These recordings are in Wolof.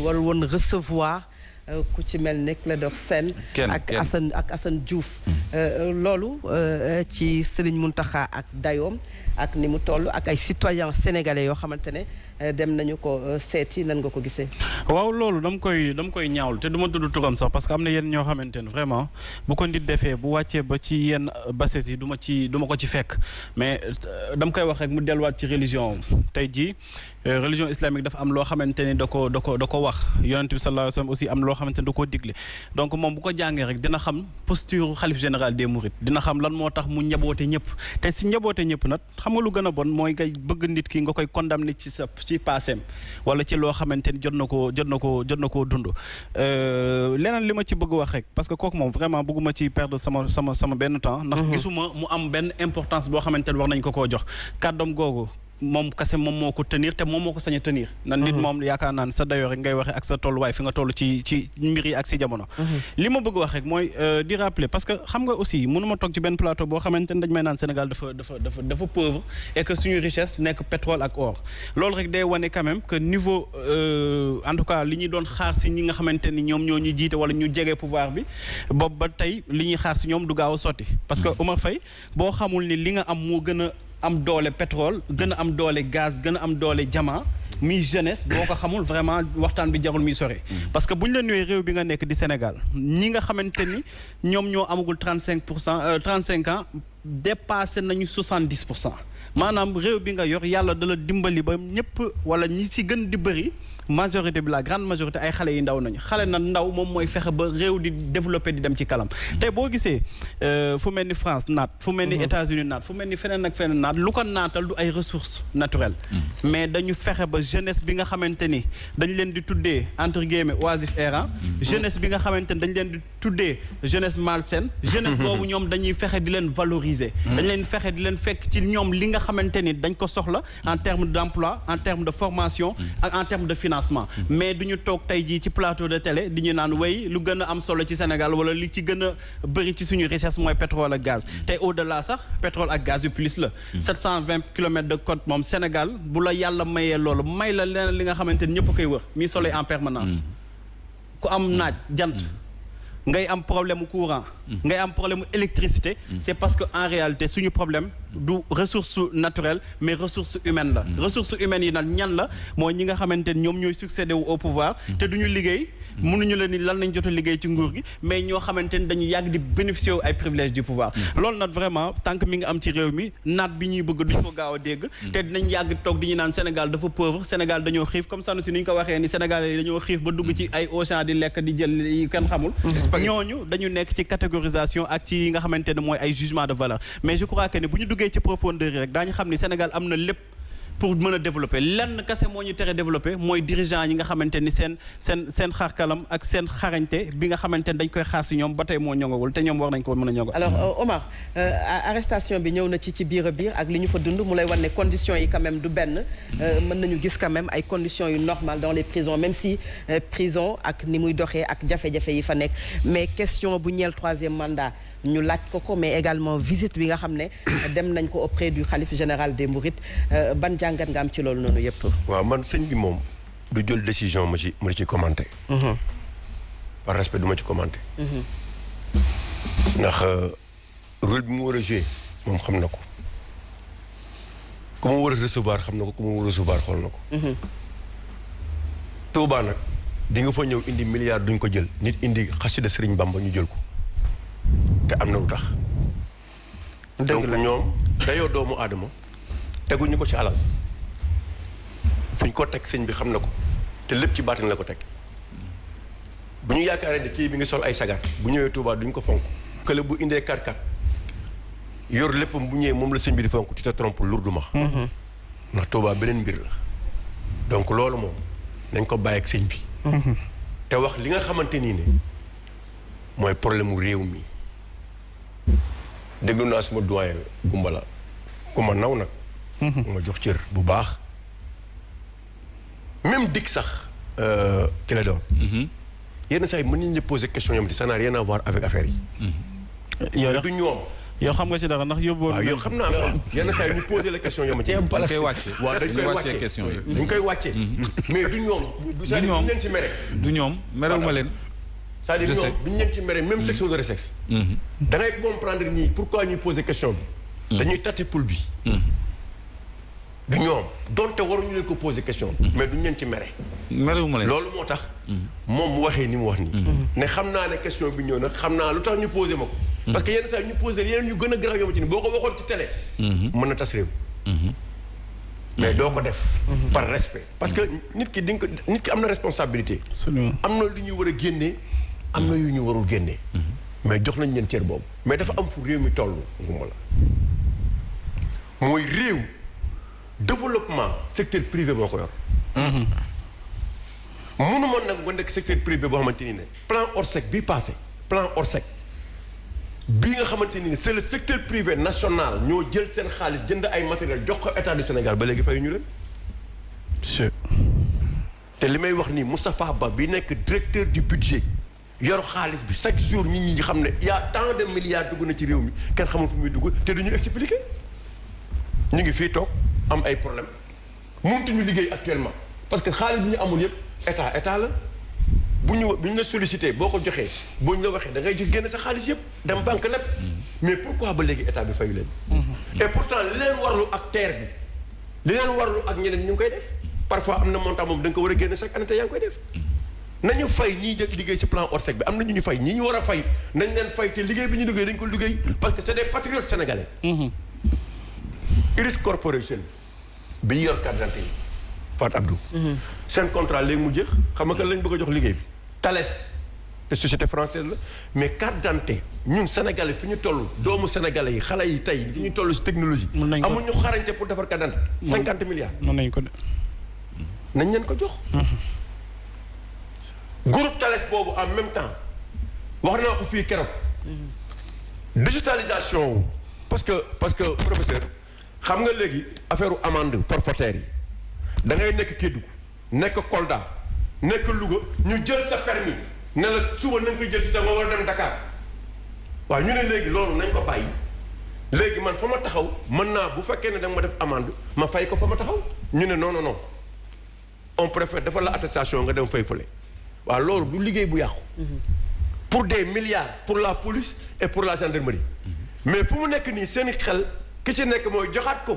warul woon recevoir ku ci mel ne Clédor Sène ak Assane Diouf loolu ci Serigne Mountakha ak dayoom ak ni mu toll ak ay citoyens sénégalais yoo xamante ne dem nañu ko seeti nan nga ko gisee. waaw loolu dama koy ñaawlu te du ma tudd turam sax parce que am na yenn ñoo xamante ne vraiment bu ko nit defee bu wàccee ba ci yenn bases yi du ma ko ci fekk mais dama koy wax rek mu delluwaat ci religion tey jii religion islamique dafa am loo xamante ni da ko wax yonent bi sallallahu alayhi wasallam aussi am loo xamante ni da koo digle donc moom bu ko jàngee rek dina xam posture xalif général des mourides dina xam lan moo tax mu njaboote ñëpp te si njaboote ñëpp nag xam nga lu gën a bon mooy ngay bëgg nit ki nga koy condamner ci passem wala ci loo xamante ni jot na koo dund leneen li ma ci bëgg wax rek parce que kooku moom vraiment bëgguma ci perdre sama benn temps ndax gisuma mu am benn importance boo xamante ni war nañ ko koo jox kàddoom googu moom kese moom moo ko tenir te moom moo ko sañ a tenir na nit moom yaakaar naa ne sa dayoo rek ngay waxee ak sa tolluwaay fi nga toll ci mbir yi ak si jamono li ma bëgg wax rek mooy di rappeler parce que xam nga aussi mënuma toog ci benn plateau boo xamante ne dañ may naan Sénégal dafa pauvre et que suñu richesse nekk pétrole ak or loolu rek day wane quand même que niveau en tout cas li ñuy doon xaar si ñi nga xamante ni ñoom ñoo ñu jiite wala ñu jege pouvoir bi boobu ba tey li ñuy xaar si ñoom du gaaw a sotti parce que Omar Faye boo xamul ni li nga am moo gën a am doole pétrole gën a am doole gaz gën a am doole diamant mi jeunesse boo ko xamul vraiment waxtaan bi jarul mi sore parce que bu ñu la nuyee réew bi nga nekk di Sénégal ñi nga xamante ni ñoom ñoo amagul 35 ans dépassé nañu 70%. maanaam réew bi nga yor yàlla dala dimbali ba ñëpp wala ñi ci gën di bëri majorité bi la grande majorité ay xale yi ndaw nañu xale na ndaw moom mooy fexe ba réew di développé di dem ci kalam te boo gisee fu mel ni France naat fu mel ni États-Unis naat fu mel ni feneen ak feneen naat lu ko naatal du ay ressources naturelles mais dañu fexe ba jeunesse bi nga xamante ni dañ leen di tuddee entre guillemets oisif errant jeunesse bi nga xamante ni dañ leen di tuddee jeunesse malsaine jeunesse boobu ñoom dañuy fexe di leen valoriser dañ leen fexe di leen fekk ci ñoom li nga xamante ni dañ ko soxla en termes d'emploi en termes de formation ak en termes de financement mais duñu toog tey jii ci plateau de télé di ñu naan way lu gën a am solo ci Sénégal wala li ci gën a bëri ci suñu richesse mooy pétrole ak gaz te au-delà sax pétrole ak gaz yu plus la 720 kilomètres de côte moom Sénégal bu la yàlla mayee loolu may la leneen li nga xamante ni ñëpp koy wër mi soleil en permanence ku am naaj jant ngay am problème mu courant ngay am problème mu électricité c'est parce que en réalité suñu problème du ressource naturelle mais ressource humaine la ressource humaine yi nag ñan la mooy ñi nga xamante ni ñoom ñooy succédé wu au pouvoir te duñu liggéey mënuñu la ni lan lañ jot a liggéey ci nguur gi mais ñoo xamante ni dañu yàgg di bénéficier wu ay privilèges du pouvoir loolu nag vraiment tant que mi nga am ci réew mi naat bi ñuy bëgg duñ ko gaaw a dégg te dinañ yàgg toog di ñu naan Sénégal dafa pauvre Sénégal dañoo xiif comme ça si ni ñu ko waxee ni Sénégal yi dañoo xiif ba dugg ci ay Auchan di lekk di jël yi kenn xamul ñooñu dañu nekk ci catégorisation ak ci nga xamante ne mooy ay jugement de valeur mais je crois que ne bu ñu duggee ci profondeur yi rek daañu xam ni Sénégal am na lépp pour mën a développer lenn kese moo ñu tere développer mooy dirigeant yi nga xamante ni seen xarkalam ak seen xarañte bi nga xamante ni dañ koy xaar si ñoom ba tey moo ñongagul te ñoom war nañ ko mën a ñongal. alors Omar arrestation bi ñëw na ci biir a biir ak li ñu fa dund mu lay wan ne conditions yi quand même du benn mën nañu gis quand même ay conditions yu normales dans les prisons même si prison ak ni muy doxee ak jafe-jafe yi fa nekk mais question bu ñeel 3e mandat ñu laaj ko mais également visite bi nga xam ne dem nañ ko auprès du khalife général des mourides ban jàngat nga am ci loolu noonu yëpp. waaw man sëñ bi moom du jël décision ma ci commenter. par respect du ma ci commenter. ndax rôle bi mu war a jouer moom xam na ko ku mu war a recevoir xam na ko ku mu war a recevoir xool na ko. Touba nag di nga fa ñëw indi milliard duñ ko jël nit indi xasida Sëriñ Bamba ñu jël ko. te am na lu tax donc ñoom dayoo doomu aadama teguñu ko ci alal fu ñu ko teg sëñ bi xam na ko te lépp ci baatin la ko teg bu ñu yaakaaree ne kii bi ngi sol ay sagar bu ñëwee Touba duñ ko fonk kële bu indee 4x4 yor lépp bu ñëwee moom la sëñ bi di fonk tu te trompes lourdement ndax Touba beneen mbir la donc loolu moom nañ ko bàyyi ak sëñ bi te wax li nga xamante nii ne mooy problème mu réew mi déglu naa suma doyen Gumbala ku ma naw nag ma jox cër bu baax même dik sax ki la doon yenn saa yi mën nañu la poser question yom ti ça n'a rien à voir avec affaire yi du ñoom yow xam nga ci dara ndax yóbboo. waaw yow xam naa yenn saa yi ñu posé la question yoo ma ci. dañ koy wàcce. waaw dañ koy wàcce question yi. dañ koy wàcce. mais du ñoom. du ñoom leen ci mere. du ñoom merewuma leen. c'est-à-dire ñoom duñ leen ci mere même sexe wala sexe. da ngay comprendre ñii pourquoi ñuy posé question bi. dañuy tâter pouls bi. du ñoom donte waruñu leen ko poser question. mais duñ leen ci mere. merewuma leen loolu moo tax. moom mu waxee ni mu wax nii. ne xam naa ne question bi ñëw nag xam naa lu tax ñu posé ma ko. parce que yenn saa ñu posé yeneen yu gën a garaaw yoo ci ni boo ko waxoon ci télé. mën na tas réew. mais doo ko def. par respect parce que nit ki am na responsabilité. am na lu ñu war a génnee. am na yu ñu warul génnee. mais jox nañ leen cër boobu. mais dafa am fu réew mi toll nguma la mooy réew. développement secteur privé moo ko yor. mënuma nag nga nekk secteur privé boo xamante ni ne plan Orsec bii passé plan Orsec bii nga xamante ni ne c'est le secteur privé national ñoo jël seen xaalis jënd ay matériel jox ko état du Sénégal ba léegi fayu ñu leen. te li may wax nii Moustapha Ba bi nekk directeur du budget yor xaalis bi chaque jour nit ñi xam ne y a tant de milliards dugg na ci réew mi kenn xamul fu muy dugg te duñu expliquer ñu ngi fii toog. am ay problème mëntuñu liggéey actuellement parce que xaalis bi ñu amul yëpp état la bu ñu la sollicité boo ko joxee boo ñu la waxee da ngay jox génn sa xaalis yëpp dem banque lépp mais pourquoi ba léegi état bi fayu leen. et pourtant li leen warlu ak terre bi li leen warlu ak ñeneen ñu ngi koy def parfois am na montant moom da nga ko war a génn chaque année te yaa ngi koy def. nañu fay ñiy jël liggéey ci plan Orsec bi am na ñu fay ñi ñu war a fay nañ leen fay te liggéey bi ñu liggéey dañ ko liggéey parce que c'est des patriotes sénégalais. Iris Corporation bi ñu yor carte d'identité yi Fatou Abdou. seen contrat léegi mu jeex xam nga kan lañ bëgg a jox liggéey bi. Thales te société française la mais carte d'identité ñun sénégalais fi ñu toll doomu sénégalais yi xale yi tey fi ñu toll si technologie. amuñu xarañte pour defar carte d'identité. 50 milliards. mën nañu ko de. nañ leen ko jox. groupe Thales boobu en même temps wax naa ko fii keroog. digitalisation parce que professeur. xam nga léegi affaire amende forfaitaire yi da ngay nekk Kédougou nekk Kolda nekk Louga ñu jël sa permis ne la suba na nga koy jël si da nga war a dem Dakar waaw ñu ne léegi loolu nañ ko bàyyi léegi man fa ma taxaw mën naa bu fekkee ne da nga ma def amende ma fay ko fa ma taxaw ñu ne non on préfère defal la attestation nga dem fay fële waaw loolu du liggéey bu yàqu. pour des milliards pour la police et pour la gendarmerie mais fu mu nekk nii seen xel. ki ci nekk mooy joxaat ko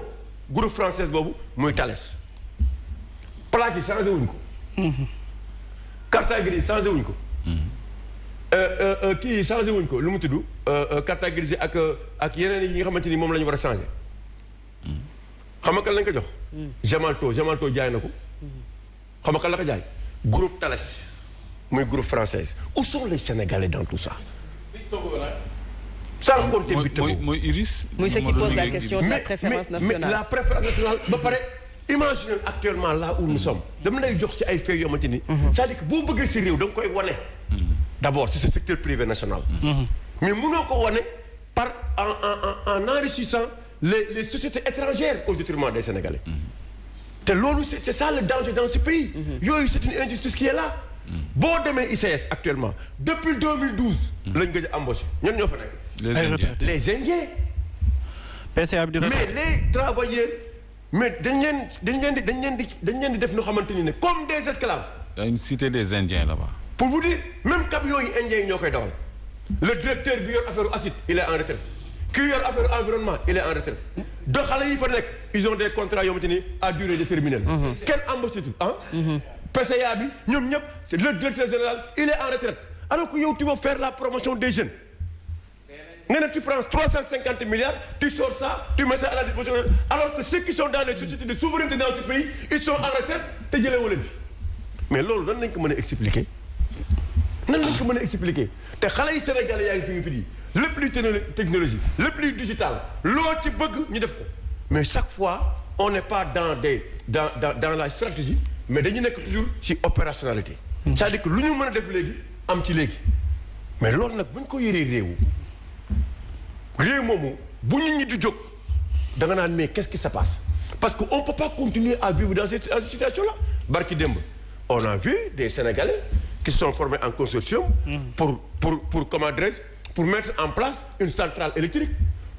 groupe français boobu muy Thales plaque yi changé wuñ ko. carte grise changé wuñ ko. kii changé wuñ ko lu mu tudd carte grise ak yeneen yi nga xamante ni moom la ñu war a changé. xam nga kan lañ ko jox. Gemalto jaay na ko. xam nga kan la ko jaay. groupe Thales muy groupe français où sont les Sénégalais dans tout ça. sans compter bi mooy Iris. muy ce qui pose la question de la préférence nationale. mais la préférence nationale ba pare imaginez actuellement là où nous sommes. dama lay jox ci ay faits yoo xamante ni. c'est-à-dire que boo bëggee si réew da nga koy wane. d'abord c'est ce secteur privé national. mais mënoo ko wane par en enrichissant les sociétés étrangères au détriment des Sénégalais. te loolu c'est ça le danger dans ce pays. yooyu c'est une injustice qui est là. boo demee ICS actuellement depuis 2012. lañ gëj a embauché ñan ñoo fa nekk. les Indiens. PCA bi mais les travailleurs mais dañ leen di def noo xamante ni ne comme des esclaves. Il y a une cité des Indiens là-bas. pour vous dire même camions yi Indiens yi ñoo koy dawal le directeur bi yor affaire acide il est en retraite kii yor affaire environnement il est en retraite de xale yi fa nekk ils ont des contrats yoo xamante ni à durée déterminée. kenn embauché tout ah. PCA bi ñoom ñëpp c'est le directeur général il est en retraite alors que yow tu vas faire la promotion des jeunes. nga ne tu prends 350 milliards tu sors ça tu mets ça à la disposition alors que ceux qui sont dans les sociétés de souveraineté dans ce pays ils sont en retraite te jëlee wu leen fi mais loolu nan lañ ko mën a expliquer te xale yi Sénégalais yaa ngi fi ngi fi di lépp luy technologie lépp luy digital loo ci bëgg ñu def ko mais chaque fois on n'est pas dans la stratégie mais dañu nekk toujours ci opérationnalité c'est-à-dire que lu ñu mën a def léegi am ci léegi mais loolu nag bu ñu ko yoree réew moomu bu nit ñi di jóg da nga naan mais qu'est-ce qui se passe parce que on peut pas continuer à vivre dans cette situation là barki démb on a vu des Sénégalais qui se sont formés en consortium pour comment dirais-je pour mettre en place une centrale électrique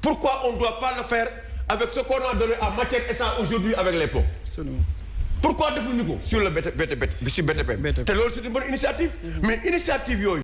pourquoi on ne doit pas le faire avec ce qu'on a donné en matière essence aujourd'hui avec les ponts. Absolument. Pourquoi defuñu ko sur le BTP te loolu c'est une bonne initiative. mais initiative yooyu